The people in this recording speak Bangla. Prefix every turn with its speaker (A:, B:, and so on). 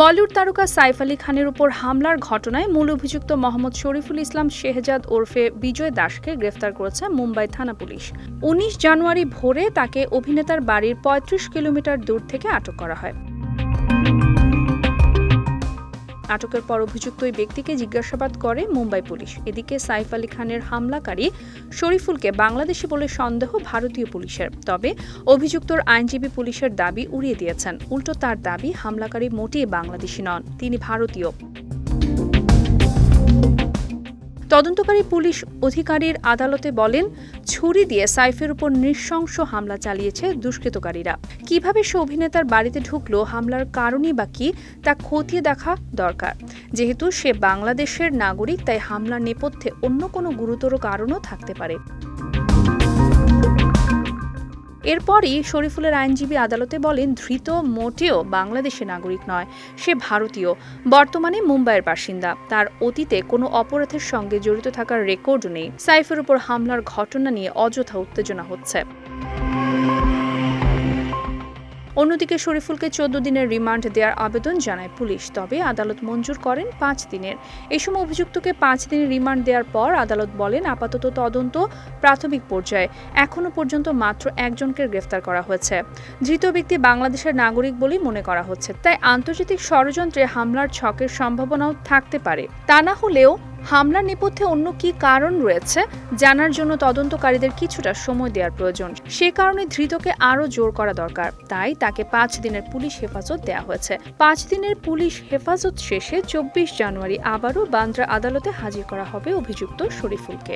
A: বলিউড তারকা সাইফ আলী খানের উপর হামলার ঘটনায় মূল অভিযুক্ত মোহাম্মদ শরীফুল ইসলাম শেহজাদ ওরফে বিজয় দাসকে গ্রেফতার করেছে মুম্বাই থানা পুলিশ। ১৯ জানুয়ারি ভোরে তাকে অভিনেতার বাড়ির ৩৫ কিলোমিটার দূর থেকে আটক করা হয়। আটকের পর অভিযুক্ত ওই ব্যক্তিকে জিজ্ঞাসাবাদ করে মুম্বাই পুলিশ। এদিকে সাইফ আলী খানের হামলাকারী শরীফুলকে বাংলাদেশি বলে সন্দেহ ভারতীয় পুলিশের। তবে অভিযুক্তর আইনজীবী পুলিশের দাবি উড়িয়ে দিয়েছেন। উল্টো তার দাবি হামলাকারী মোটেই বাংলাদেশি নন, তিনি ভারতীয়। তদন্তকারী পুলিশ অধিকারীর আদালতে বলেন, ছুরি দিয়ে সাইফের উপর নৃশংস হামলা চালিয়েছে দুষ্কৃতকারীরা। কিভাবে সে অভিনেতার বাড়িতে ঢুকলো, হামলার কারণই বা কি, তা খতিয়ে দেখা দরকার। যেহেতু সে বাংলাদেশের নাগরিক, তাই হামলার নেপথ্যে অন্য কোনো গুরুতর কারণও থাকতে পারে। এরপরই শরীফুলের আইনজীবী আদালতে বলেন, ধৃত মোটেও বাংলাদেশের নাগরিক নয়, সে ভারতীয়, বর্তমানে মুম্বাইয়ের বাসিন্দা। তার অতীতে কোনো অপরাধের সঙ্গে জড়িত থাকার রেকর্ডও নেই। সাইফের উপর হামলার ঘটনা নিয়ে অযথা উত্তেজনা হচ্ছে। অন্যদিকে শরীফুলকে ১৪ দিনের রিমান্ড দেওয়ার আবেদন জানায় পুলিশ, তবে আদালত মঞ্জুর করেন ৫ দিনের। এই সময় অভিযুক্তকে ৫ দিনের রিমান্ড দেওয়ার পর আদালত বলেন, আপাতত তদন্ত প্রাথমিক পর্যায়ে, এখনো পর্যন্ত মাত্র একজনকে গ্রেফতার করা হয়েছে। ধৃত ব্যক্তি বাংলাদেশের নাগরিক বলেই মনে করা হচ্ছে, তাই আন্তর্জাতিক ষড়যন্ত্রে হামলার ছকের সম্ভাবনাও থাকতে পারে। তা না হলেও হামলার নেপথ্যে অন্য কি কারণ রয়েছে জানার জন্য তদন্তকারীদের কিছুটা সময় দেওয়ার প্রয়োজন। সে কারণে ধৃতকে আরও জোর করা দরকার। তাই তাকে ৫ দিনের পুলিশ হেফাজত দেওয়া হয়েছে। ৫ দিনের পুলিশ হেফাজত শেষে ২৪ জানুয়ারি আবারও বান্দ্রা আদালতে হাজির করা হবে অভিযুক্ত শরীফুলকে।